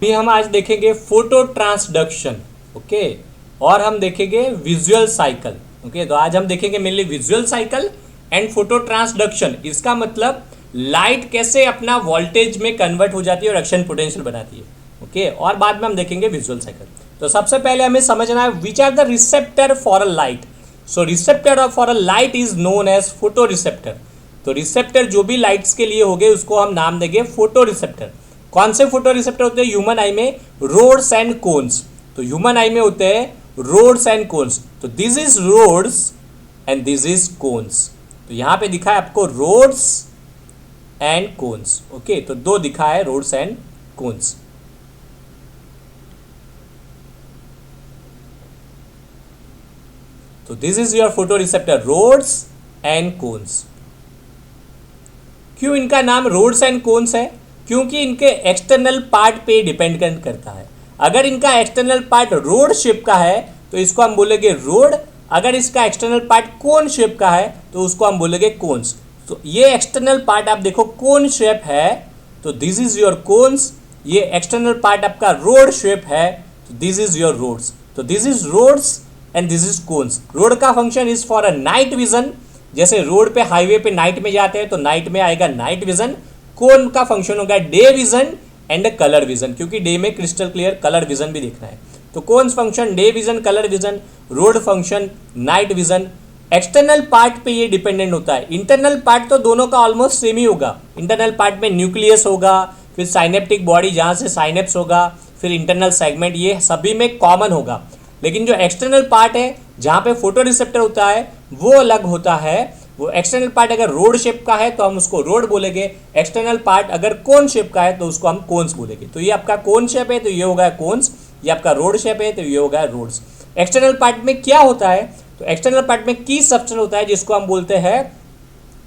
भी हम आज देखेंगे फोटो ट्रांसडक्शन। ओके, और हम देखेंगे विजुअल साइकिल। ओके, तो आज हम देखेंगे mainly visual cycle and photo transduction. इसका मतलब लाइट कैसे अपना वोल्टेज में कन्वर्ट हो जाती है और एक्शन पोटेंशियल बनाती है। ओके, और बाद में हम देखेंगे विजुअल साइकिल। तो सबसे पहले हमें समझना है which are the receptor for a light. So receptor for a light is known as photo receptor. तो रिसेप्टर जो भी लाइट्स के लिए होंगे उसको हम नाम देंगे फोटो रिसेप्टर। कौन से फोटो रिसेप्टर होते हैं ह्यूमन आई में? Rods and cones. तो ह्यूमन आई में होते हैं रोड्स एंड कोन्स। तो this is rods and this is cones. तो यहां पे दिखा है आपको रोड्स एंड कोन्स। ओके, तो दो दिखा है रोड्स एंड कोन्स। तो this is your photo receptor rods and cones. क्यों इनका नाम रोड्स एंड कोन्स है? क्योंकि इनके एक्सटर्नल पार्ट पे डिपेंड करता है। अगर इनका एक्सटर्नल पार्ट रोड शेप का है तो इसको हम बोलेंगे रोड। अगर इसका एक्सटर्नल पार्ट कोन शेप का है तो उसको हम बोलेंगे कोन्स। तो ये एक्सटर्नल पार्ट आप देखो कोन शेप है तो दिस इज योर कोन्स। ये एक्सटर्नल पार्ट आपका रोड शेप है तो दिस इज योर रोड्स। तो this is rods and this is cones. Rod का function is for a night vision. जैसे रोड पे हाईवे पे नाइट में जाते हैं तो नाइट में आएगा नाइट विजन। कोन का फंक्शन होगा day vision and colour vision, क्योंकि डे में क्रिस्टल क्लियर कलर विजन भी देखना है। तो cones function day vision colour vision, rod function night vision. External part पे ये डिपेंडेंट होता है। इंटरनल पार्ट तो दोनों का ऑलमोस्ट सेम ही होगा। इंटरनल पार्ट में न्यूक्लियस होगा, फिर साइनेप्टिक बॉडी जहाँ से साइनेप्स होगा, फिर इंटरनल सेगमेंट, ये सभी में कॉमन होगा। लेकिन जो एक्सटर्नल पार्ट है जहाँ पे फोटो रिसेप्टर होता है वो अलग होता है। वो एक्सटर्नल पार्ट अगर रोड शेप का है तो हम उसको रोड बोलेंगे। एक्सटर्नल पार्ट अगर कोन शेप का है तो उसको हम कोन्स बोलेंगे। तो ये आपका कोन शेप है तो ये होगा कोन्स, ये आपका रोड शेप है तो ये होगा रोड्स। एक्सटर्नल पार्ट में क्या होता है? तो एक्सटर्नल पार्ट में की सब्सटेंस होता है जिसको हम बोलते हैं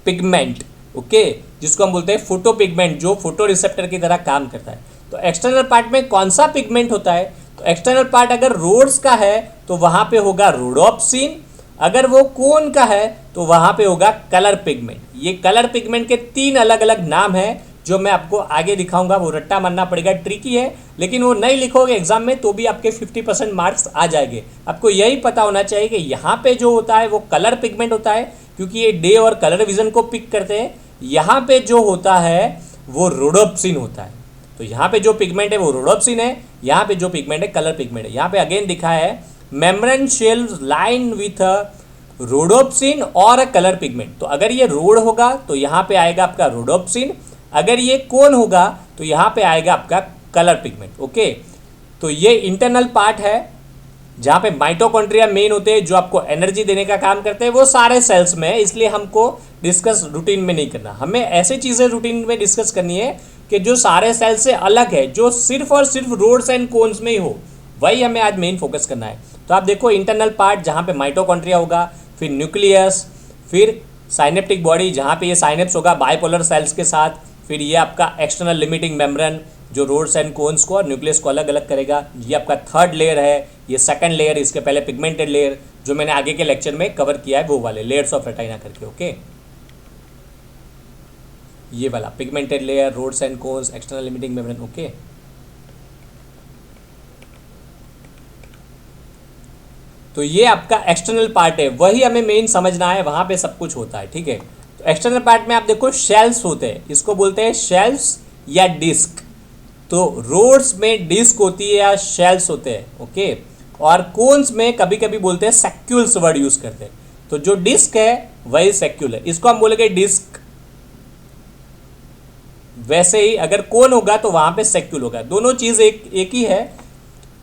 पिगमेंट। ओके, जिसको हम बोलते हैं फोटो पिगमेंट, जो फोटो रिसेप्टर की तरह काम करता है। तो एक्सटर्नल पार्ट में कौन सा पिगमेंट होता है? तो एक्सटर्नल पार्ट अगर रोड्स का है तो वहां पे होगा रोडोप्सिन। अगर वो कोन का है तो वहां पे होगा कलर पिगमेंट। ये कलर पिगमेंट के तीन अलग अलग नाम है जो मैं आपको आगे दिखाऊंगा। वो रट्टा मारना पड़ेगा, ट्रिकी है, लेकिन वो नहीं लिखोगे एग्जाम में तो भी आपके 50% मार्क्स आ जाएंगे। आपको यही पता होना चाहिए कि यहाँ पे जो होता है वो कलर पिगमेंट होता है, क्योंकि ये डे और कलर विजन को पिक करते हैं। यहाँ पे जो होता है वो रोडोप्सिन होता है। तो यहाँ पे जो पिगमेंट है वो रोडोप्सिन है, यहाँ पे जो पिगमेंट है कलर पिगमेंट है। यहाँ पे अगेन दिखा है membrane shell line with rhodopsin और अ कलर पिगमेंट। तो अगर ये रोड होगा तो यहाँ पे आएगा आपका रोडोप्सिन, अगर ये कोन होगा तो यहाँ पे आएगा आपका कलर पिगमेंट। ओके, तो ये इंटरनल पार्ट है जहाँ पे माइटोकॉन्ड्रिया मेन होते हैं जो आपको एनर्जी देने का काम करते हैं। वो सारे सेल्स में है, इसलिए हमको डिस्कस रूटीन में नहीं करना। हमें ऐसी चीज़ें रूटीन में डिस्कस करनी है कि जो सारे सेल से अलग है, जो सिर्फ और सिर्फ रोड्स एंड कोन्स में ही हो, वही हमें आज मेन फोकस करना है। तो आप देखो इंटरनल पार्ट जहाँ पे माइटोकॉन्ड्रिया होगा, फिर न्यूक्लियस, फिर साइनेप्टिक बॉडी जहाँ पे ये साइनेप्स होगा बाइपोलर सेल्स के साथ, फिर ये आपका एक्सटर्नल लिमिटिंग मेम्ब्रेन जो रोड्स एंड कोन्स को और न्यूक्लियस को अलग अलग करेगा। ये आपका थर्ड लेयर है, ये सेकंड लेयर, इसके पहले पिगमेंटेड लेयर जो मैंने आगे के लेक्चर में कवर किया है वो वाले लेयर्स ऑफ रेटिना करके। ओके, ये वाला pigmented layer, rods and cones, external limiting membrane. Okay, तो ये आपका एक्सटर्नल पार्ट है, वही हमें मेन समझना है, वहाँ पे सब कुछ होता है। ठीक है, तो एक्सटर्नल पार्ट में आप देखो शेल्स होते हैं, इसको बोलते हैं शेल्स या डिस्क। तो रोड्स में डिस्क होती है या शेल्स होते हैं। ओके, और कोन्स में कभी कभी बोलते हैं सेक्यूल्स वर्ड यूज करते हैं। तो जो डिस्क है वही सेक्यूल है, इसको हम बोलेंगे डिस्क। वैसे ही अगर कोन होगा तो वहाँ पे सेक्यूल होगा। दोनों चीज़ एक ही है,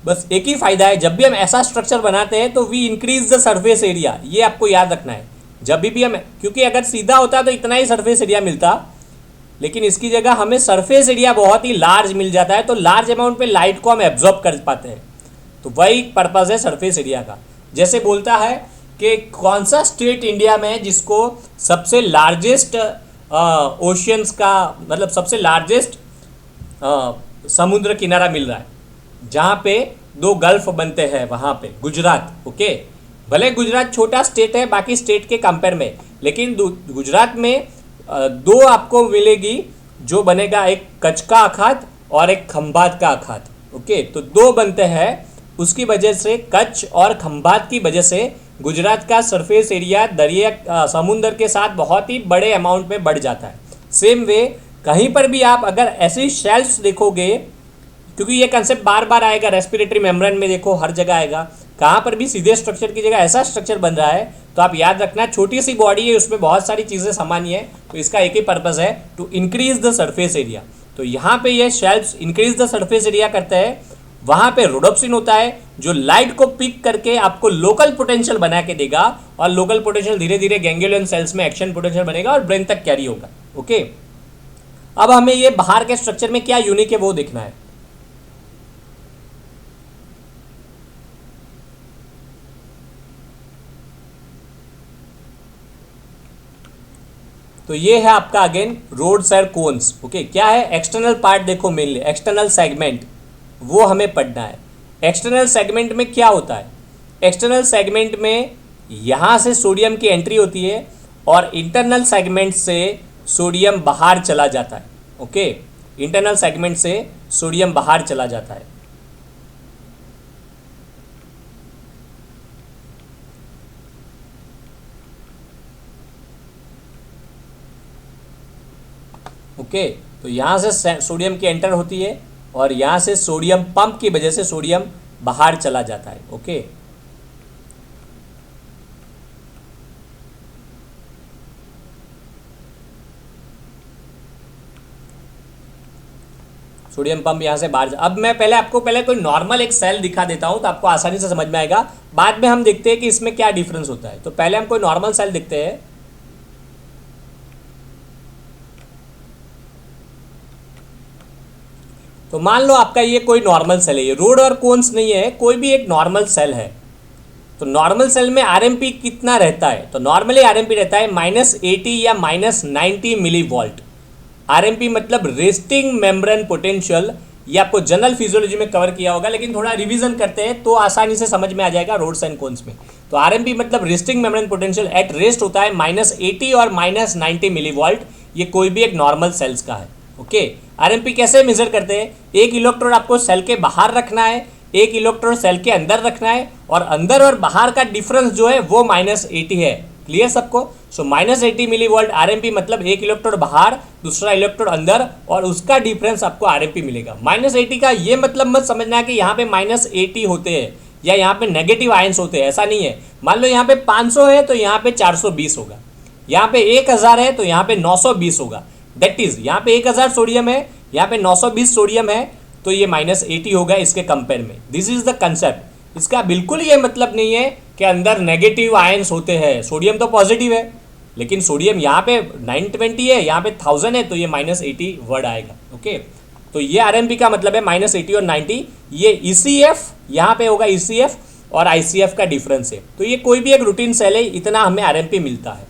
बस एक ही फायदा है। जब भी हम ऐसा स्ट्रक्चर बनाते हैं तो we increase the surface area, ये आपको याद रखना है। जब भी हम, क्योंकि अगर सीधा होता तो इतना ही सरफेस एरिया मिलता, लेकिन इसकी जगह हमें सरफेस एरिया बहुत ही लार्ज मिल जाता है, तो लार्ज अमाउंट पे लाइट को हम एब्जॉर्ब कर पाते हैं। तो वही पर्पज़ है सरफेस एरिया का। जैसे बोलता है कि कौन सा स्टेट इंडिया में है जिसको सबसे लार्जेस्ट ओशियंस का, मतलब सबसे लार्जेस्ट समुद्र किनारा मिल रहा है, जहाँ पे दो गल्फ बनते हैं, वहाँ पे गुजरात। ओके, भले गुजरात छोटा स्टेट है बाकी स्टेट के कंपेयर में, लेकिन गुजरात में दो आपको मिलेगी जो बनेगा, एक कच्छ का अखात और एक खंभात का अखात। ओके, तो दो बनते हैं, उसकी वजह से कच्छ और खंभात की वजह से गुजरात का सरफेस एरिया दरिया समुंदर के साथ बहुत ही बड़े अमाउंट में बढ़ जाता है। सेम वे कहीं पर भी आप अगर ऐसी शेल्फ्स देखोगे, क्योंकि ये कंसेप्ट बार बार आएगा, रेस्पिरेटरी मेम्ब्रेन में देखो हर जगह आएगा, कहाँ पर भी सीधे स्ट्रक्चर की जगह ऐसा स्ट्रक्चर बन रहा है, तो आप याद रखना छोटी सी बॉडी है, उसमें बहुत सारी चीज़ें सामान्य है, तो इसका एक ही पर्पज़ है, to increase the surface area. तो यहाँ पे ये shelves increase the surface area करते हैं, वहाँ पे रोडोप्सिन होता है जो लाइट को पिक करके आपको लोकल पोटेंशियल बना के देगा, और लोकल पोटेंशियल धीरे धीरे गैंग्लियन सेल्स में एक्शन पोटेंशियल बनेगा और ब्रेन तक कैरी होगा। ओके, अब हमें ये बाहर के स्ट्रक्चर में क्या यूनिक है वो देखना है। तो ये है आपका अगेन रोड्स और कोन्स। ओके, क्या है एक्सटर्नल पार्ट, देखो मेनली एक्सटर्नल सेगमेंट वो हमें पढ़ना है। एक्सटर्नल सेगमेंट में क्या होता है, एक्सटर्नल सेगमेंट में यहाँ से सोडियम की एंट्री होती है और इंटरनल सेगमेंट से सोडियम बाहर चला जाता है। ओके, इंटरनल सेगमेंट से सोडियम बाहर चला जाता है। ओके, तो यहाँ से सोडियम की एंटर होती है और यहाँ से सोडियम पंप की वजह से सोडियम बाहर चला जाता है। ओके, सोडियम पंप यहाँ से बाहर। अब मैं आपको पहले कोई नॉर्मल एक सेल दिखा देता हूँ तो आपको आसानी से समझ में आएगा, बाद में हम देखते हैं कि इसमें क्या डिफरेंस होता है। तो पहले हम कोई नॉर्मल सेल देखते हैं। तो मान लो आपका ये कोई नॉर्मल सेल है, ये रोड और कोन्स नहीं है, कोई भी एक नॉर्मल सेल है। तो नॉर्मल सेल में आरएमपी कितना रहता है, तो नॉर्मली आरएमपी रहता है -80 या -90 मिली वोल्ट। आरएमपी मतलब रेस्टिंग मेम्ब्रेन पोटेंशियल, ये आपको जनरल फिजियोलॉजी में कवर किया होगा, लेकिन थोड़ा रिवीजन करते हैं तो आसानी से समझ में आ जाएगा रोड्स एंड कोन्स में। तो आरएमपी मतलब resting membrane potential at rest होता है -80 और -90 मिली वोल्ट। ये कोई भी एक नॉर्मल सेल्स का है। ओके, आरएमपी कैसे मेजर करते हैं, एक इलेक्ट्रोड आपको सेल के बाहर रखना है, एक इलेक्ट्रोड सेल के अंदर रखना है, और अंदर और बाहर का डिफरेंस जो है वो -80 है। क्लियर सबको? सो -80 मिली वोल्ट आरएमपी मतलब एक इलेक्ट्रोड बाहर दूसरा इलेक्ट्रोड अंदर, और उसका डिफरेंस आपको आरएमपी मिलेगा। -80 का ये मतलब मत समझना कि यहाँ पे -80 होते हैं या यहाँ पे नेगेटिव आयंस होते हैं, ऐसा नहीं है। मान लो यहाँ पे 500 है तो यहाँ पे 420 होगा, यहाँ पे 1000 है तो यहाँ पे 920 होगा। दैट इज यहाँ पे 1000 सोडियम है, यहाँ पे 920 सोडियम है, तो ये -80 होगा इसके कंपेयर में। This is the concept. इसका बिल्कुल ये मतलब नहीं है कि अंदर नेगेटिव आयंस होते हैं, सोडियम तो पॉजिटिव है, लेकिन सोडियम यहाँ पे 920 है, यहाँ पे 1000 है, तो ये -80 वर्ड आएगा। ओके, तो ये आरएमपी का मतलब है -80 और 90। ये ईसीएफ यहाँ पे होगा, ईसीएफ और आईसीएफ का डिफरेंस है। तो ये कोई भी एक रूटीन सेल है, इतना हमें आरएमपी मिलता है।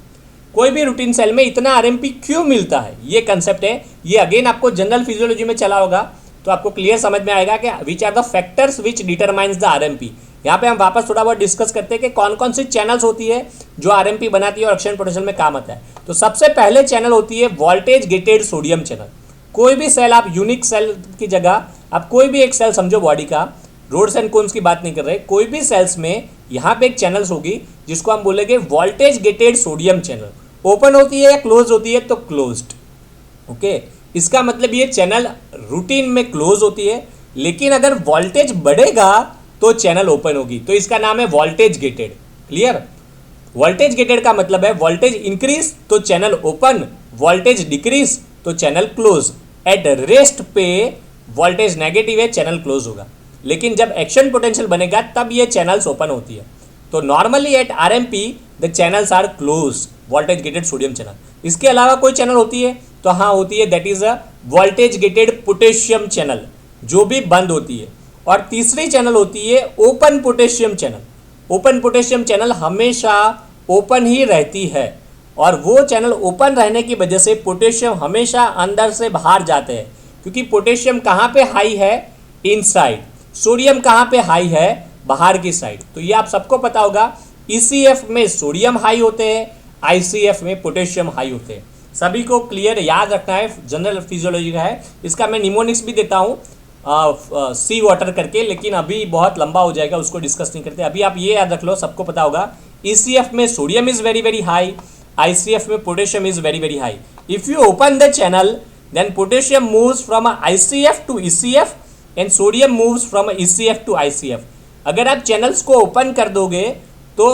कोई भी रूटीन सेल में इतना आरएमपी क्यों मिलता है, ये कंसेप्ट है। ये अगेन आपको जनरल फिजियोलॉजी में चला होगा तो आपको क्लियर समझ में आएगा कि which are the factors which determines the RMP. यहाँ पे हम वापस थोड़ा बहुत डिस्कस करते हैं कि कौन कौन सी चैनल्स होती है जो आरएमपी बनाती है और एक्शन पोटेंशियल में काम आता है। तो सबसे पहले चैनल होती है वोल्टेज गेटेड सोडियम चैनल। कोई भी सेल आप यूनिक सेल की जगह आप कोई भी एक सेल समझो बॉडी का, रोड्स एंड कोन्स की बात नहीं कर रहे, कोई भी सेल्स में यहाँ पे एक चैनल्स होगी जिसको हम बोलेंगे voltage gated sodium channel. Open होती है या क्लोज होती है, तो क्लोज्ड। ओके, इसका मतलब ये चैनल रूटीन में क्लोज होती है, लेकिन अगर वोल्टेज बढ़ेगा तो चैनल ओपन होगी, तो इसका नाम है voltage gated. Clear? Voltage gated का मतलब है वोल्टेज इंक्रीज तो चैनल ओपन, वोल्टेज डिक्रीज तो चैनल क्लोज। एट रेस्ट पे वोल्टेज नेगेटिव है, चैनल क्लोज होगा, लेकिन जब एक्शन पोटेंशियल बनेगा तब ये चैनल्स ओपन होती है। तो normally at RMP the channels are close, voltage gated sodium channel. इसके अलावा कोई चैनल होती है तो हाँ होती है, that is a voltage gated potassium channel, जो भी बंद होती है। और तीसरी चैनल होती है open potassium channel. Open potassium channel हमेशा ओपन ही रहती है, और वो चैनल ओपन रहने की वजह से पोटेशियम हमेशा अंदर से बाहर जाते हैं, क्योंकि पोटेशियम कहाँ पे हाई है, इनसाइड, सोडियम कहाँ पे हाई है, बाहर की साइड। तो ये आप सबको पता होगा, ईसीएफ में सोडियम हाई होते हैं, आईसीएफ में पोटेशियम हाई होते हैं। सभी को क्लियर याद रखना है, जनरल फिजियोलॉजी का है। इसका मैं निमोनिक्स भी देता हूँ, सी वाटर करके, लेकिन अभी बहुत लंबा हो जाएगा, उसको डिस्कस नहीं करते। अभी आप ये याद रख लो, सबको पता होगा ECF में sodium is very very high, ICF में potassium is very very high. If you open the channel then potassium moves from ICF to ECF and sodium moves from ECF to ICF। अगर आप channels को open कर दोगे तो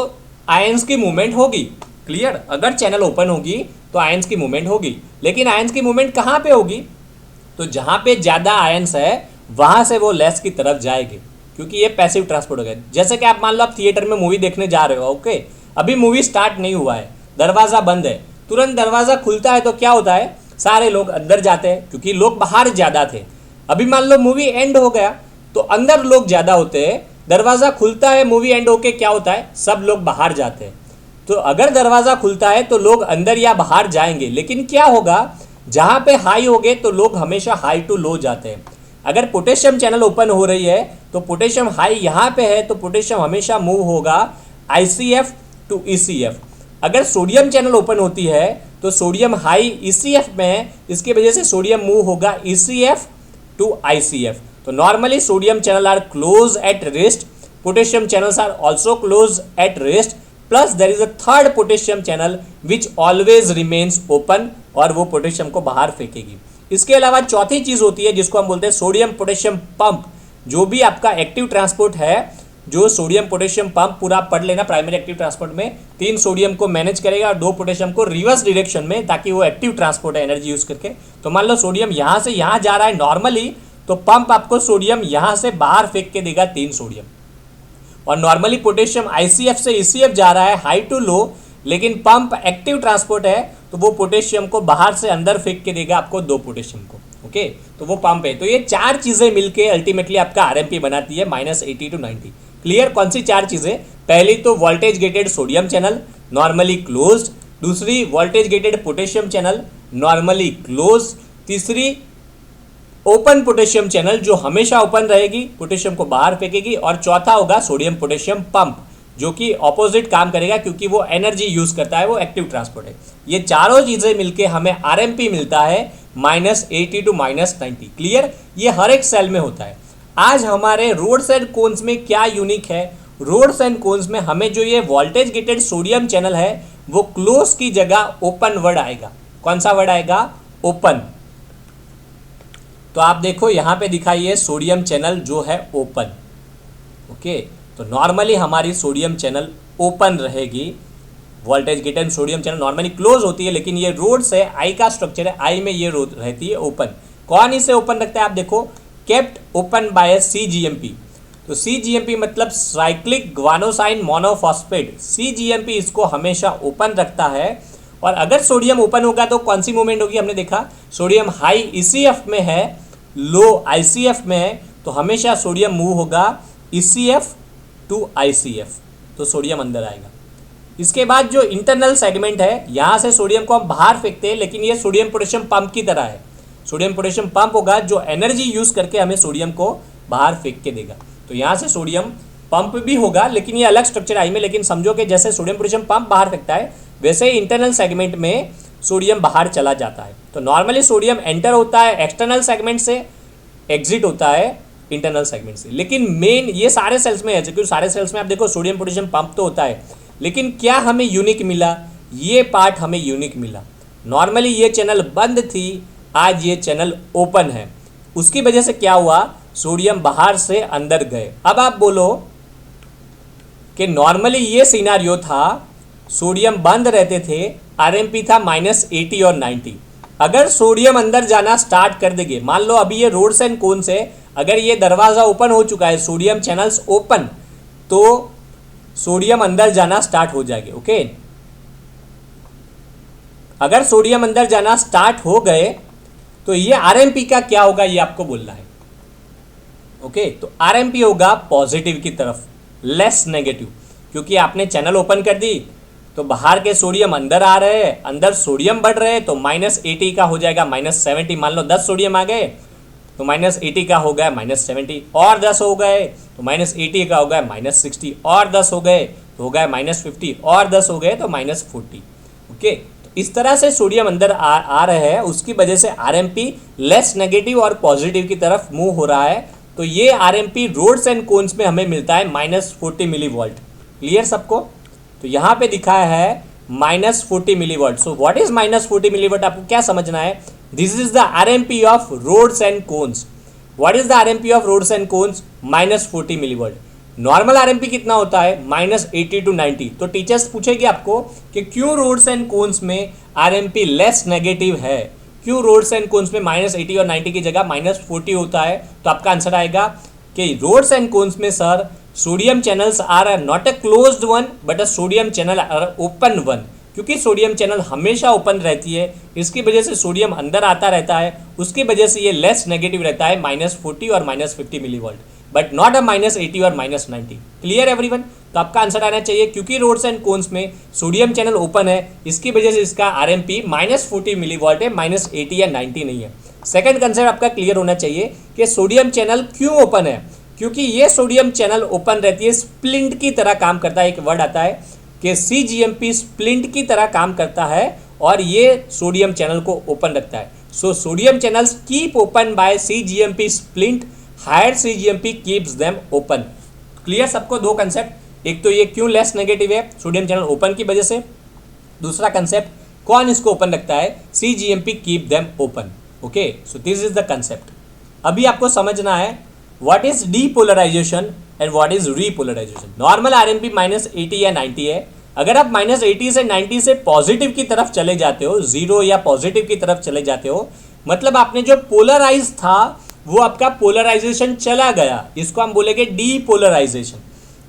ions की movement होगी। Clear? अगर चैनल ओपन होगी तो आयंस की मूवमेंट होगी, लेकिन आयंस की मूवमेंट कहाँ पे होगी? तो जहाँ पे ज़्यादा आयंस है वहाँ से वो लेस की तरफ जाएंगे, क्योंकि ये पैसिव ट्रांसपोर्ट हो गया। जैसे कि आप मान लो आप थिएटर में मूवी देखने जा रहे हो, ओके, अभी मूवी स्टार्ट नहीं हुआ है, दरवाज़ा बंद है, तुरंत दरवाज़ा खुलता है तो क्या होता है? सारे लोग अंदर जाते हैं, क्योंकि लोग बाहर ज़्यादा थे। अभी मान लो मूवी एंड हो गया तो अंदर लोग ज़्यादा होते हैं, दरवाज़ा खुलता है, मूवी एंड होके क्या होता है? सब लोग बाहर जाते हैं। तो अगर दरवाज़ा खुलता है तो लोग अंदर या बाहर जाएंगे, लेकिन क्या होगा? जहाँ पे हाई हो गए तो लोग हमेशा हाई टू लो जाते हैं। अगर पोटेशियम चैनल ओपन हो रही है तो पोटेशियम हाई यहाँ पे है तो पोटेशियम हमेशा मूव होगा ICF टू ECF। अगर सोडियम चैनल ओपन होती है तो सोडियम हाई ECF में है, इसकी वजह से सोडियम मूव होगा ECF टू ICF। तो normally sodium channel are close at rest, potassium channels are also close at rest, plus there is a third potassium channel which always remains open, और वो potassium को बाहर फेंकेगी। इसके अलावा चौथी चीज़ होती है जिसको हम बोलते हैं सोडियम पोटेशियम पंप। जो भी आपका एक्टिव ट्रांसपोर्ट है, जो सोडियम पोटेशियम पंप पूरा पढ़ लेना प्राइमरी एक्टिव ट्रांसपोर्ट में, 3 सोडियम को मैनेज करेगा और 2 पोटेशियम को रिवर्स डायरेक्शन में, ताकि वो एक्टिव ट्रांसपोर्ट है एनर्जी यूज करके। तो मान लो सोडियम यहाँ से यहाँ जा रहा है नॉर्मली, तो पंप आपको सोडियम यहाँ से बाहर फेंक के देगा 3 सोडियम। और नॉर्मली पोटेशियम ICF से ECF जा रहा है हाई टू लो, लेकिन पंप एक्टिव ट्रांसपोर्ट है तो वो पोटेशियम को बाहर से अंदर फेंक के देगा आपको 2 पोटेशियम को। ओके, तो वो पंप है। तो ये 4 चीज़ें मिलके अल्टीमेटली आपका RMP बनाती है -80 to 90। क्लियर? कौन सी 4 चीज़ें? पहली तो voltage gated sodium channel normally closed, दूसरी voltage gated potassium channel normally close, तीसरी ओपन पोटेशियम चैनल जो हमेशा ओपन रहेगी, पोटेशियम को बाहर फेंकेगी, और चौथा होगा सोडियम पोटेशियम पंप जो कि ऑपोजिट काम करेगा, क्योंकि वो एनर्जी यूज करता है, वो एक्टिव ट्रांसपोर्ट है। ये चारों चीजें मिलके हमें RMP मिलता है -80 to -90। क्लियर? ये हर एक सेल में होता है। आज हमारे रोड्स एंड कोन्स में क्या यूनिक है? रोड्स एंड कोन्स में हमें जो ये वोल्टेज गेटेड सोडियम चैनल है वो क्लोज की जगह ओपन वर्ड आएगा। कौन सा वर्ड आएगा? ओपन। तो आप देखो यहाँ पे दिखाई है सोडियम चैनल जो है ओपन। ओके, तो नॉर्मली हमारी सोडियम चैनल ओपन रहेगी। Voltage gated sodium channel normally close होती है, लेकिन ये रोड्स है, आई का स्ट्रक्चर है, आई में ये रोड रहती है ओपन। कौन इसे ओपन रखता है? आप देखो, केप्ट ओपन बाय CGMP। तो CGMP मतलब साइक्लिक ग्वानोसाइन मोनोफॉस्फेट, CGMP इसको हमेशा ओपन रखता है। और अगर सोडियम ओपन होगा तो कौन सी मूवमेंट होगी? हमने देखा सोडियम हाई ECF में है, लो ICF में है, तो हमेशा सोडियम मूव होगा ECF टू ICF, तो सोडियम अंदर आएगा। इसके बाद जो इंटरनल सेगमेंट है, यहाँ से सोडियम को हम बाहर फेंकते हैं, लेकिन ये सोडियम पोटेशियम पंप की तरह है। सोडियम पोटेशियम पंप होगा जो एनर्जी यूज करके हमें सोडियम को बाहर फेंक के देगा। तो यहाँ से सोडियम पंप भी होगा, लेकिन ये अलग स्ट्रक्चर आई में, लेकिन समझो कि जैसे सोडियम पोटेशियम पंप बाहर फेंकता है, वैसे ही इंटरनल सेगमेंट में सोडियम बाहर चला जाता है। तो नॉर्मली सोडियम एंटर होता है एक्सटर्नल सेगमेंट से, एग्जिट होता है इंटरनल सेगमेंट से। लेकिन मेन ये सारे सेल्स में है, क्योंकि सारे सेल्स में आप देखो सोडियम पोटेशियम पंप तो होता है, लेकिन क्या हमें यूनिक मिला? ये पार्ट हमें यूनिक मिला। नॉर्मली ये चैनल बंद थी, आज ये चैनल ओपन है। उसकी वजह से क्या हुआ? सोडियम बाहर से अंदर गए। अब आप बोलो कि नॉर्मली ये सिनारियो था, सोडियम बंद रहते थे, RMP था -80 और 90। अगर सोडियम अंदर जाना स्टार्ट कर देंगे, मान लो अभी ये रोड्स एंड कोन्स है, अगर ये दरवाज़ा ओपन हो चुका है, सोडियम चैनल्स ओपन, तो सोडियम अंदर जाना स्टार्ट हो जाएंगे। ओके, अगर सोडियम अंदर जाना स्टार्ट हो गए तो ये RMP का क्या होगा, ये आपको बोलना है। ओके, तो RMP होगा पॉजिटिव की तरफ, लेस नेगेटिव, क्योंकि आपने चैनल ओपन कर दी तो बाहर के सोडियम अंदर आ रहे हैं, अंदर सोडियम बढ़ रहे हैं, तो -80 का हो जाएगा -70। मान लो 10 सोडियम आ गए तो -80 का हो गया -70, और 10 हो गए तो -80 का हो गया -60, और 10 हो गए तो हो गया -50, और 10 हो गए तो -40। ओके, तो इस तरह से सोडियम अंदर आ रहे हैं, उसकी वजह से आरएमपी लेस नेगेटिव और पॉजिटिव की तरफ मूव हो रहा है। तो ये आरएमपी रोड्स एंड कोन्स में हमें मिलता है -40 मिलीवोल्ट। क्लियर सबको? तो यहाँ पे दिखाया है -40 millivolt. So what is -40 millivolt? आपको क्या समझना है? This is the RMP of rods and cones. What is the RMP of rods and cones? -40 millivolt. Normal RMP कितना होता है? -80 to 90। तो टीचर्स पूछेगी आपको कि क्यों रोड्स एंड कोन्स में आरएमपी लेस नेगेटिव है, क्यों रोड्स एंड कोन्स में -80 और 90 की जगह -40 होता है? तो आपका आंसर आएगा कि रोड्स एंड कोन्स में sir sodium channels are not a closed one but a sodium channel are open one. क्योंकि सोडियम चैनल हमेशा ओपन रहती है, इसकी वजह से सोडियम अंदर आता रहता है, उसकी वजह से ये लेस नेगेटिव रहता है -40 और -50 मिलीवोल्ट, बट नॉट अ -80 और -90। Clear everyone? तो आपका आंसर आना चाहिए क्योंकि रोड्स एंड कोन्स में सोडियम चैनल ओपन है, इसकी वजह से इसका आरएमपी -40 मिलीवोल्ट है, -80 या 90 नहीं है। सेकंड कंसेप्ट आपका क्लियर होना चाहिए कि सोडियम चैनल क्यों ओपन है। क्योंकि ये सोडियम चैनल ओपन रहती है, स्प्लिंट की तरह काम करता है। एक वर्ड आता है कि CGMP स्प्लिंट की तरह काम करता है और ये सोडियम चैनल को ओपन रखता है। So sodium channels keep open by CGMP splint, higher CGMP keeps them open. Clear सबको? दो कंसेप्ट, एक तो ये क्यों लेस नेगेटिव है सोडियम चैनल ओपन की वजह से, दूसरा कंसेप्ट कौन इसको ओपन रखता है? CGMP keep them open. Okay, so this is the concept. अभी आपको समझना है what is depolarisation and what is repolarisation. Normal RMP -80 या 90 है। अगर आप -80 से 90 से पॉजिटिव की तरफ चले जाते हो, जीरो या पॉजिटिव की तरफ चले जाते हो, मतलब आपने जो पोलराइज था वो आपका पोलराइजेशन चला गया, इसको हम बोलेंगे डीपोलराइजेशन।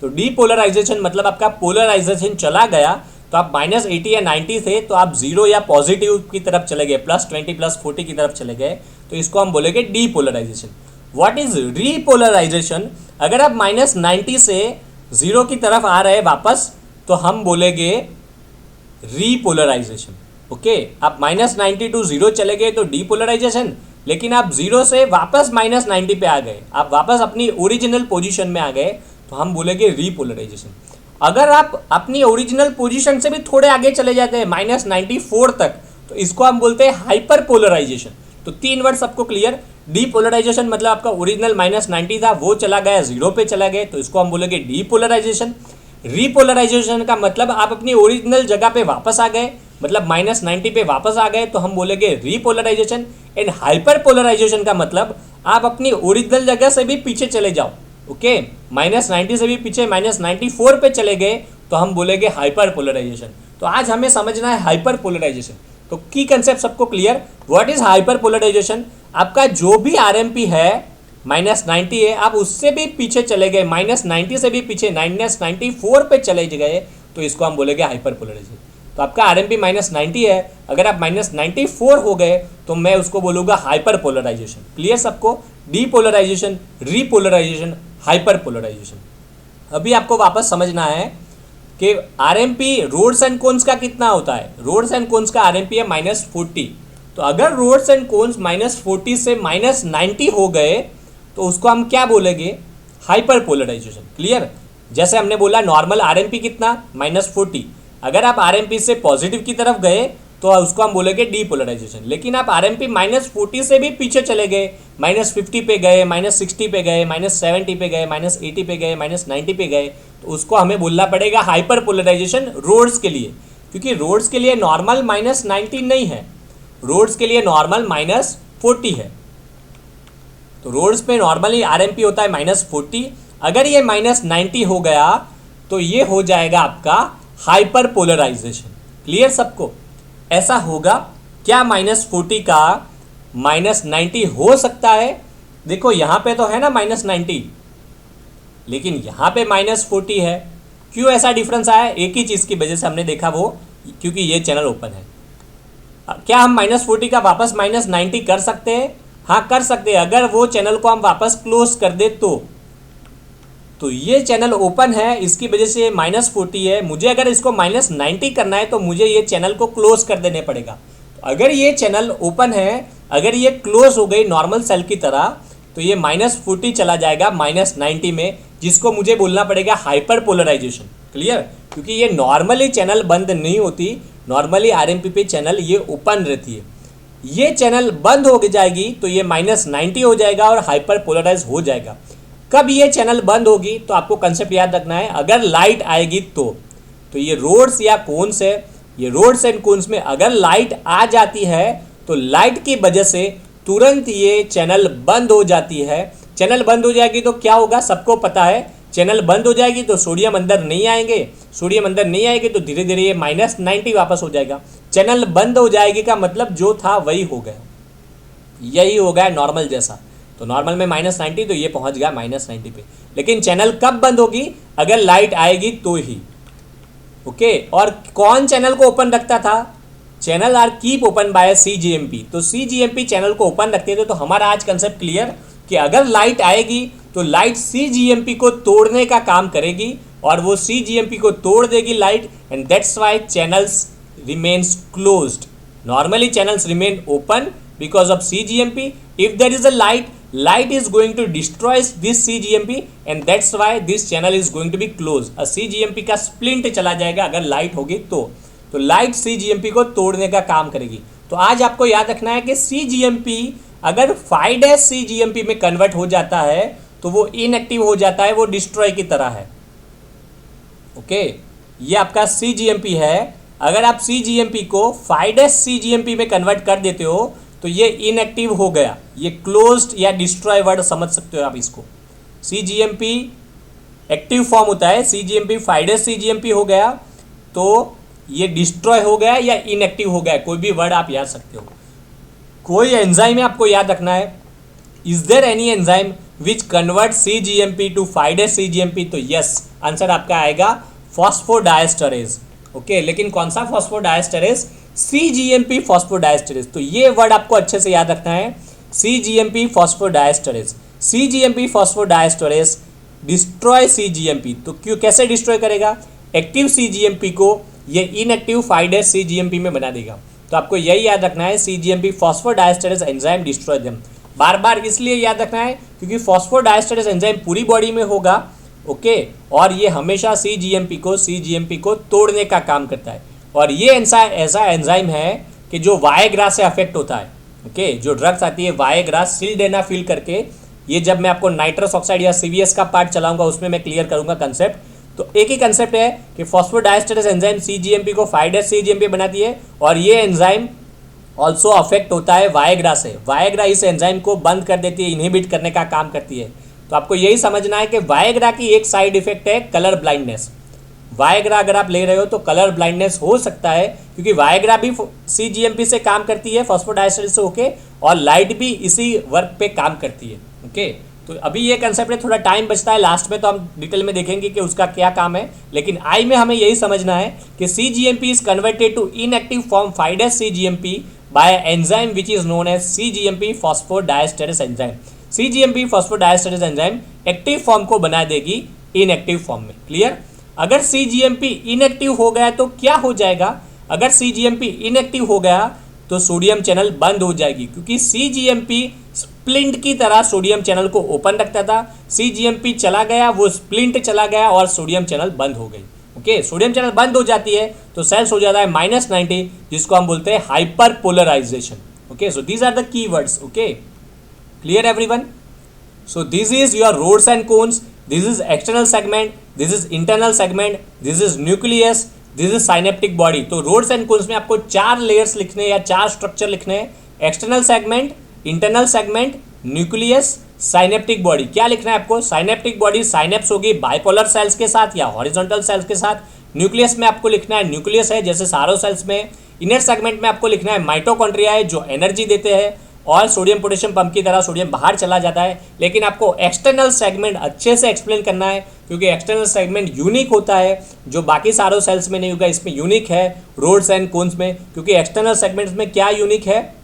तो डीपोलराइजेशन मतलब आपका पोलराइजेशन चला गया, तो आप -80 या 90 थे तो आप जीरो या पॉजिटिव की तरफ चले गए, +20 +40 की तरफ चले गए, तो इसको हम बोलेंगे डीपोलराइजेशन। What is repolarisation? अगर आप -90 से जीरो की तरफ आ रहे हैं वापस, तो हम बोलेंगे रीपोलराइजेशन। ओके, आप -90 टू 0 चले गए तो डीपोलराइजेशन, लेकिन आप 0 से वापस -90 पे आ गए, आप वापस अपनी ओरिजिनल पोजीशन में आ गए, तो हम बोलेंगे रीपोलराइजेशन। अगर आप अपनी ओरिजिनल पोजीशन से भी थोड़े आगे चले जाते हैं -94 तक, तो इसको हम बोलते हैं हाइपर पोलराइजेशन। तो तीन वर्ड सबको क्लियर? डीपोलराइजेशन मतलब आपका ओरिजिनल -90 था, वो चला गया 0 पे चला गया, तो इसको हम बोलेंगे डीपोलराइजेशन। रीपोलराइजेशन का मतलब आप अपनी ओरिजिनल जगह पे वापस आ गए, मतलब -90 पे वापस आ गए, तो हम बोलेंगे रीपोलराइजेशन। एंड हाइपर पोलराइजेशन का मतलब आप अपनी ओरिजिनल जगह से भी पीछे चले जाओ। ओके, -90 से भी पीछे -94 पे चले गए, तो हम बोलेंगे हाइपर पोलराइजेशन। तो आज हमें समझना है हाइपर पोलराइजेशन। तो की कंसेप्ट सबको clear? What is hyperpolarisation? आपका जो भी आरएमपी है -90 है, आप उससे भी पीछे चले गए, -90 से भी पीछे -94 पे चले गए, तो इसको हम बोलेंगे हाइपर पोलराइजेशन। तो आपका आरएमपी -90 है, अगर आप -94 हो गए तो मैं उसको बोलूँगा हाइपर पोलराइजेशन। क्लियर सबको? Depolarisation, repolarisation, hyperpolarisation. अभी आपको वापस समझना है कि आरएमपी रोड्स एंड कोन्स का कितना होता है। रोड्स एंड कोन्स का आरएमपी है -40। तो अगर रोड्स एंड कोन्स -40 से -90 हो गए तो उसको हम क्या बोलेंगे? Hyperpolarisation. क्लियर? जैसे हमने बोला नॉर्मल आरएमपी कितना? -40। अगर आप आरएमपी से पॉजिटिव की तरफ गए तो उसको हम बोलेंगे डीपोलराइजेशन। लेकिन आप आरएमपी -40 से भी पीछे चले गए, -50 पे गए, -60 पे गए, -70 पे गए, -80 पे गए, -90 पे गए, तो उसको हमें बोलना पड़ेगा हाइपर पोलराइजेशन रोड्स के लिए। क्योंकि रोड्स के लिए नॉर्मल -90 नहीं है, रोड्स के लिए नॉर्मल -40 है। तो रोड्स पे नॉर्मली आरएमपी होता है -40। अगर ये -90 हो गया तो ये हो जाएगा आपका हाइपर पोलराइजेशन। क्लियर सबको? ऐसा होगा क्या -40 का -90 हो सकता है? देखो यहाँ पे तो है ना -90, लेकिन यहाँ पे -40 है। क्यों ऐसा डिफरेंस आया? एक ही चीज़ की वजह से हमने देखा, वो क्योंकि ये चैनल ओपन है। क्या हम -40 का वापस -90 कर सकते हैं? हाँ, कर सकते हैं। अगर वो चैनल को हम वापस क्लोज कर दे तो ये चैनल ओपन है, इसकी वजह से ये -40 है। मुझे अगर इसको -90 करना है तो मुझे ये चैनल को क्लोज कर देने पड़ेगा। तो अगर ये चैनल ओपन है, अगर ये क्लोज हो गई नॉर्मल सेल की तरह, तो ये -40 चला जाएगा -90 में, जिसको मुझे बोलना पड़ेगा हाइपर पोलराइजेशन। क्लियर? क्योंकि ये नॉर्मली चैनल बंद नहीं होती, नॉर्मली आरएमपी पे चैनल ये ओपन रहती है। ये चैनल बंद हो जाएगी तो ये -90 हो जाएगा और हाइपर पोलराइज हो जाएगा। कब ये चैनल बंद होगी तो आपको कंसेप्ट याद रखना है, अगर लाइट आएगी तो ये रोड्स या कोन्स है, ये रोड्स एंड कोन्स में अगर लाइट आ जाती है तो लाइट की वजह से तुरंत ये चैनल बंद हो जाती है। चैनल बंद हो जाएगी तो क्या होगा, सबको पता है, चैनल बंद हो जाएगी तो सोडियम अंदर नहीं आएंगे, सोडियम अंदर नहीं आएगी तो धीरे धीरे ये -90 वापस हो जाएगा। चैनल बंद हो जाएगी का मतलब जो था वही हो गया, यही हो गया नॉर्मल जैसा। तो नॉर्मल में -90 तो ये पहुंच गया -90 पे। लेकिन चैनल कब बंद होगी, अगर लाइट आएगी तो ही। ओके, और कौन चैनल को ओपन रखता था, channel are keep open by CGMP। तो CGMP चैनल को ओपन रखते थे। तो हमारा आज कंसेप्ट क्लियर कि अगर लाइट आएगी तो लाइट CGMP को तोड़ने का काम करेगी और वो CGMP को तोड़ देगी light, and that's why channels remains closed. Normally channels remain open because of CGMP. If there is a light is going to destroy this CGMP and that's why this channel is going to be closed. CGMP का splint चला जाएगा अगर light होगी तो light CGMP को तोड़ने का काम करेगी। तो आज आपको याद रखना है कि CGMP अगर 5' CGMP में कन्वर्ट हो जाता है तो वो इनएक्टिव हो जाता है, वो डिस्ट्रॉय की तरह है। ओके, ये आपका CGMP है। अगर आप CGMP को 5' CGMP में कन्वर्ट कर देते हो तो ये इनएक्टिव हो गया, ये क्लोज्ड या डिस्ट्रॉय वर्ड समझ सकते हो आप इसको। CGMP एक्टिव फॉर्म होता है, CGMP 5' CGMP हो गया तो ये डिस्ट्रॉय हो गया या इनएक्टिव हो गया, कोई भी वर्ड आप याद सकते हो। कोई एंजाइम है आपको याद रखना है, is there any enzyme which convert CGMP to 5' CGMP? तो यस, आंसर आपका आएगा फॉस्फोडाइस्टरेज। ओके, लेकिन कौन सा फॉस्फोडाइस्टरेज? CGMP फॉस्फोडाइस्टरेज। तो ये वर्ड आपको अच्छे से याद रखना है, CGMP phosphodiesterase. CGMP phosphodiesterase destroy CGMP। तो क्यों, कैसे डिस्ट्रॉय करेगा? एक्टिव CGMP को ये इनएक्टिव 5' CGMP में बना देगा। तो आपको यही याद रखना है, CGMP phosphodiesterase enzyme destroy them. बार बार इसलिए याद रखना है क्योंकि फॉस्फोडाइस्टरेज एंजाइम पूरी बॉडी में होगा। ओके, और ये हमेशा CGMP को तोड़ने का काम करता है। और ये ऐसा एंजाइम है कि जो वायग्रा से अफेक्ट होता है। ओके, जो ड्रग्स आती है वायग्रा, सिल्डेनाफिल करके, ये जब मैं आपको नाइट्रस ऑक्साइड या CVS का पार्ट चलाऊंगा उसमें मैं क्लियर करूंगा कंसेप्ट। तो एक ही कंसेप्ट है कि फॉस्फोडाइस्टरेज एंजाइम CGMP को 5' CGMP बनाती है और ये एंजाइम ऑल्सो अफेक्ट होता है वायग्रा से। वायग्रा इस एंजाइम को बंद कर देती है, इनहिबिट करने का काम करती है। तो आपको यही समझना है कि वायग्रा की एक साइड इफेक्ट है कलर ब्लाइंडनेस। वायग्रा अगर आप ले रहे हो तो कलर ब्लाइंडनेस हो सकता है क्योंकि वायग्रा भी CGMP से काम करती है फॉस्फोडाइस्टरेज से होके, और लाइट भी इसी वर्क पे काम करती है। ओके, तो अभी ये कंसेप्ट है, थोड़ा टाइम बचता है, लास्ट में तो हम डिटेल में देखेंगे कि उसका क्या काम है। लेकिन आई में हमें यही समझना है कि CGMP is converted to inactive form 5' CGMP by enzyme which is known as CGMP phosphodiesterase enzyme. CGMP phosphodiesterase enzyme active form को बना देगी इनएक्टिव फॉर्म में। क्लियर? अगर CGMP इनएक्टिव हो गया तो क्या हो जाएगा? अगर CGMP इनएक्टिव हो गया तो सोडियम चैनल बंद हो जाएगी, क्योंकि CGMP स्प्लिंट की तरह सोडियम चैनल को ओपन रखता था। CGMP चला गया, वो स्प्लिंट चला गया और सोडियम चैनल बंद हो गई। ओके, सोडियम चैनल बंद हो जाती है तो सेल्स हो जाता है -90, जिसको हम बोलते हैं hyperpolarisation. Okay, so these are the key words. Okay, clear everyone? So this is your rods and cones, this is external segment, this is internal segment, this is nucleus, this is synaptic body। तो rods and cones में आपको 4 layers लिखने या 4 structure लिखने हैं, external segment, internal segment, nucleus, synaptic body. क्या लिखना है आपको? साइनेप्टिक बॉडी साइनेप्स होगी बाइपोलर सेल्स के साथ या हॉरिजॉन्टल सेल्स के साथ। न्यूक्लियस में आपको लिखना है न्यूक्लियस है जैसे सारो सेल्स में। इनर सेगमेंट में आपको लिखना है माइटोकॉन्ड्रिया है जो एनर्जी देते हैं और सोडियम पोटेशियम पंप की तरह सोडियम बाहर चला जाता है। लेकिन आपको एक्सटर्नल सेगमेंट अच्छे से एक्सप्लेन करना है क्योंकि एक्सटर्नल सेगमेंट यूनिक होता है जो बाकी सारों सेल्स में नहीं होगा, इसमें यूनिक है रोड्स एंड कोन्स में। क्योंकि एक्सटर्नल सेगमेंट्स में क्या यूनिक है?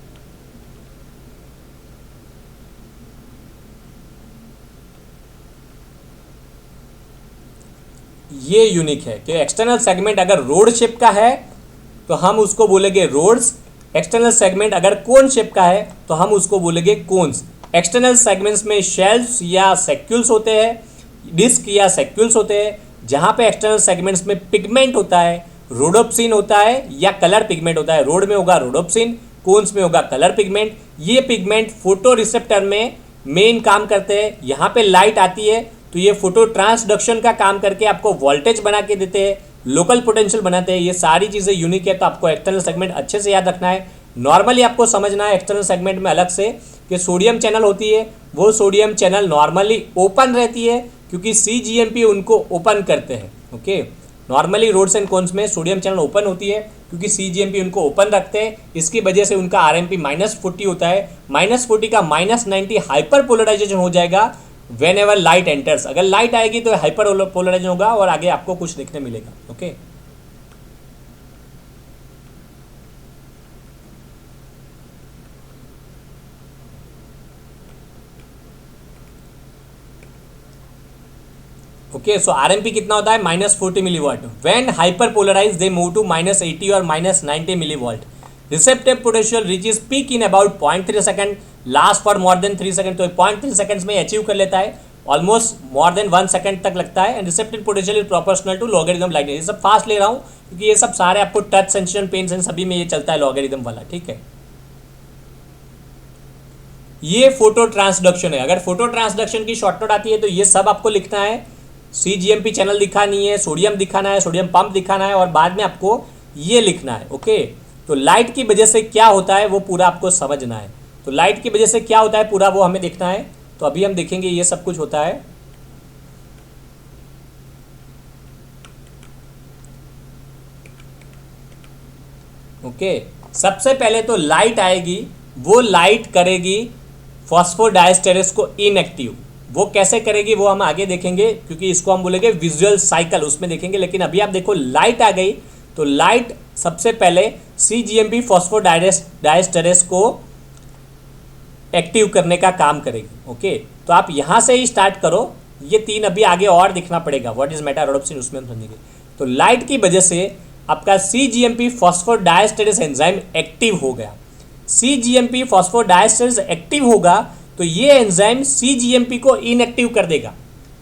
ये यूनिक है कि एक्सटर्नल सेगमेंट अगर रोड शेप का है तो हम उसको बोलेंगे रोड्स। एक्सटर्नल सेगमेंट अगर कोन शेप का है तो हम उसको बोलेंगे कोन्स। एक्सटर्नल सेगमेंट्स में शेल्स या सेक्यूल्स होते हैं, डिस्क या सेक्यूल्स होते हैं। जहाँ पे एक्सटर्नल सेगमेंट्स में पिगमेंट होता है रोडोप्सिन होता है या कलर पिगमेंट होता है। रोड में होगा रोडोप्सिन, कोन्स में होगा कलर पिगमेंट। ये पिगमेंट फोटो रिसेप्टर में मेन काम करते हैं। यहाँ पे लाइट आती है तो ये फोटो ट्रांसडक्शन का काम करके आपको वोल्टेज बना के देते हैं, लोकल पोटेंशियल बनाते हैं। ये सारी चीज़ें यूनिक है, तो आपको एक्सटर्नल सेगमेंट अच्छे से याद रखना है। नॉर्मली आपको समझना है एक्सटर्नल सेगमेंट में अलग से कि सोडियम चैनल होती है, वो सोडियम चैनल नॉर्मली ओपन रहती है क्योंकि CGMP उनको ओपन करते हैं। Okay, normally rods and cones में सोडियम चैनल ओपन होती है क्योंकि CGMP उनको ओपन रखते हैं। इसकी वजह से उनका RMP -40 होता है। -40 का -90 हाइपर पोलराइजेशन हो जाएगा वेन एवर लाइट एंटर्स। अगर लाइट आएगी तो हाइपर पोलराइजेशन होगा और आगे आपको कुछ देखने मिलेगा। ओके, ओके, सो RMP कितना होता है -40 milliwatt. When hyperpolarise they move to -80 और -90 milliwatt. Receptive potential reaches peak in about 0.3 second, last for more than 3 second. तो 0.3 सेकंड्स में अचीव कर लेता है, ऑलमोस्ट मोर देन 1 सेकंड तक लगता है। And receptive potential is proportional to logarithm lightning. ये सब फास्ट ले रहा हूँ क्योंकि ये सब सारे आपको टच सेंसेशन, पेन सेंस सभी में ये चलता है लॉगरिथम वाला। ठीक है, ये फोटो ट्रांसडक्शन है। अगर फोटो ट्रांसडक्शन की शॉर्टकट आती है तो ये सब आपको लिखना है। CGMP चैनल दिखानी है, सोडियम दिखाना है, सोडियम पंप दिखाना है और बाद में आपको ये लिखना है। ओके, तो लाइट की वजह से क्या होता है वो पूरा आपको समझना है। तो लाइट की वजह से क्या होता है पूरा वो हमें देखना है। तो अभी हम देखेंगे ये सब कुछ होता है। ओके, सबसे पहले तो लाइट आएगी, वो लाइट करेगी फॉस्फोडाइस्टेरेस को इनएक्टिव। वो कैसे करेगी वो हम आगे देखेंगे क्योंकि इसको हम बोलेंगे विजुअल साइकिल, उसमें देखेंगे। लेकिन अभी आप देखो लाइट आ गई तो लाइट सबसे पहले CGMP फॉस्फोडाइस्टेरेस को एक्टिव करने का काम करेगी। ओके, तो आप यहाँ से ही स्टार्ट करो। ये 3 अभी आगे और दिखना पड़ेगा, व्हाट इज मेटारोडोप्सिन, उसमें हम समझेंगे। तो लाइट की वजह से आपका CGMP फॉस्फोडाइस्टेरेस एंजाइम एक्टिव हो गया। CGMP फॉस्फोडाइस्टेरेस एक्टिव होगा तो ये एंजाइम CGMP को इनएक्टिव कर देगा।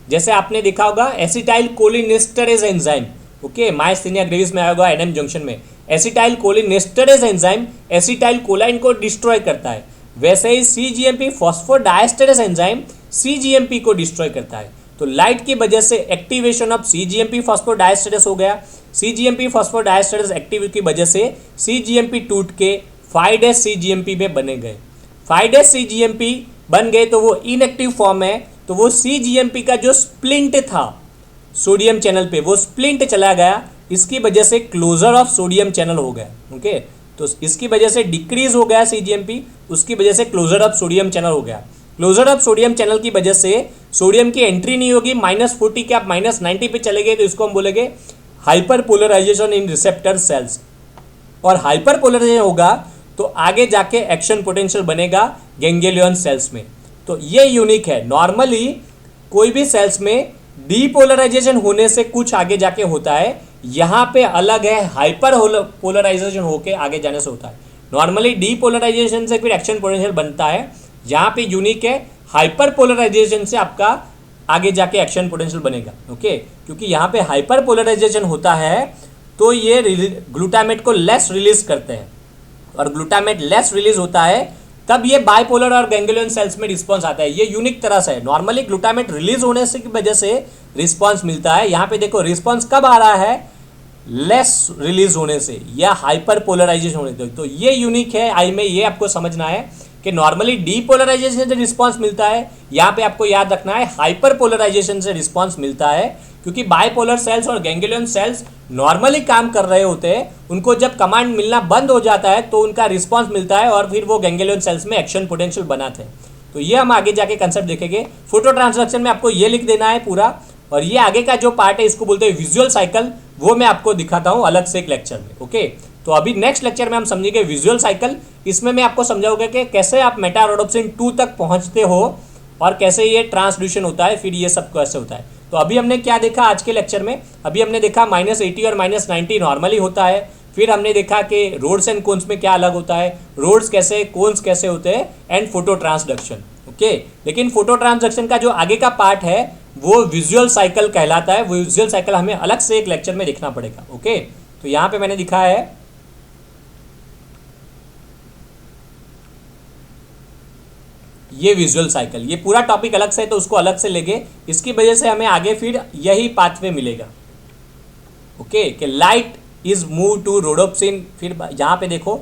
जैसे आपने देखा होगा acetyl cholinesterase enzyme, okay, myasthenia gravis में आएगा NM जंक्शन में। Acetyl cholinesterase enzyme acetyl choline को डिस्ट्रॉय करता है, वैसे ही CGMP फॉस्फोडाइस्टेरेस एंजाइम CGMP को डिस्ट्रॉय करता है। तो लाइट की वजह से एक्टिवेशन ऑफ CGMP फॉस्फोडाइस्टेरेस हो गया। CGMP फॉस्फोडाइस्टेरेस एक्टिव की वजह से CGMP टूट के 5' CGMP में बने गए। 5' CGMP बन गए तो वो इनएक्टिव फॉर्म है। तो वो CGMP का जो स्प्लिंट था सोडियम चैनल पे, वो स्प्लिंट चला गया। इसकी वजह से क्लोजर ऑफ सोडियम चैनल हो गया। ओके, तो इसकी वजह से डिक्रीज हो गया CGMP, उसकी वजह से क्लोजर ऑफ सोडियम चैनल हो गया। क्लोजर ऑफ सोडियम चैनल की वजह से सोडियम की एंट्री नहीं होगी। -40 के आप -90 पे चले गए तो इसको हम बोलेंगे हाइपर पोलराइजेशन इन रिसेप्टर सेल्स। और हाइपर पोलराइजेशन होगा तो आगे जाके एक्शन पोटेंशियल बनेगा गैंग्लियन सेल्स में। तो ये यूनिक है। नॉर्मली कोई भी सेल्स में डीपोलराइजेशन होने से कुछ आगे जाके होता है, यहाँ पे अलग है, हाइपर पोलराइजेशन होके आगे जाने से होता है। नॉर्मली डीपोलराइजेशन से फिर एक्शन पोटेंशियल बनता है, यहाँ पे यूनिक है हाइपर पोलराइजेशन से आपका आगे जाके एक्शन पोटेंशियल बनेगा। ओके, क्योंकि यहाँ पे हाइपर पोलराइजेशन होता है तो ये ग्लूटामेट को लेस रिलीज करते हैं और ग्लूटामेट लेस रिलीज होता है तब ये बाइपोलर और गैंग्लियन सेल्स में रिस्पांस आता है। ये यूनिक तरह से है। नॉर्मली ग्लूटामेट रिलीज होने से की वजह से रिस्पांस मिलता है। यहाँ पे देखो रिस्पांस कब आ रहा है, लेस रिलीज होने से या हाइपर पोलराइजेशन होने से। तो ये यूनिक है आई में, ये आपको समझना है कि नॉर्मली डीपोलराइजेशन से रिस्पांस मिलता है, यहाँ पे आपको याद रखना है हाइपर पोलराइजेशन से रिस्पांस मिलता है। क्योंकि बाइपोलर सेल्स और गैंग्लियन सेल्स नॉर्मली काम कर रहे होते हैं, उनको जब कमांड मिलना बंद हो जाता है तो उनका रिस्पांस मिलता है और फिर वो गैंग्लियन सेल्स में एक्शन पोटेंशियल बनाते हैं। तो ये हम आगे जाके कंसेप्ट देखेंगे। फोटो ट्रांसडक्शन में आपको ये लिख देना है पूरा, और ये आगे का जो पार्ट है इसको बोलते हैं विजुअल साइकिल, वो मैं आपको दिखाता हूँ अलग से एक लेक्चर में। ओके, तो अभी नेक्स्ट लेक्चर में हम समझेंगे विजुअल साइकिल। इसमें मैं आपको समझाऊंगा कि कैसे आप मेटारोडोप्सिन 2 तक पहुँचते हो और कैसे ये ट्रांसड्यूशन होता है, फिर ये सब कैसे होता है। तो अभी हमने क्या देखा आज के लेक्चर में, अभी हमने देखा -80 और -90 नॉर्मली होता है। फिर हमने देखा कि रोड्स एंड कोन्स में क्या अलग होता है, रोड्स कैसे, कोन्स कैसे होते हैं, एंड फोटो ट्रांसडक्शन। ओके, लेकिन फोटो ट्रांसडक्शन का जो आगे का पार्ट है वो विजुअल साइकिल कहलाता है। वो विजुअल साइकिल हमें अलग से एक लेक्चर में देखना पड़ेगा। ओके, तो यहाँ पे मैंने लिखा है ये विजुअल साइकिल, ये पूरा टॉपिक अलग से है तो उसको अलग से लेंगे, इसकी वजह से हमें आगे फिर यही पाथवे मिलेगा। ओके, कि light is move to rhodopsin, फिर यहाँ पे देखो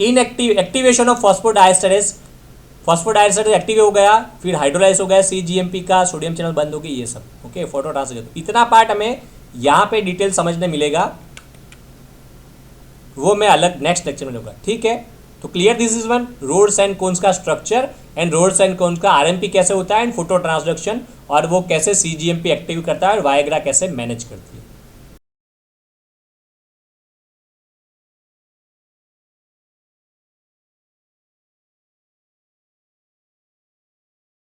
activation of phosphodiesterase, phosphodiesterase active हो गया, फिर हाइड्रोलाइज हो गया CGMP का, सोडियम चैनल बंद हो गई, ये सब। ओके, फोटो ट्रांसलेशन, इतना पार्ट हमें यहाँ पे डिटेल समझने मिलेगा, वो मैं अलग नेक्स्ट लेक्चर में लूँगा। ठीक है, तो clear, this is one rods and cones का structure and rods and cones का RMP कैसे होता है एंड फोटो ट्रांसडक्शन, और वो कैसे CGMP एक्टिव करता है और वायग्रा कैसे मैनेज करती है।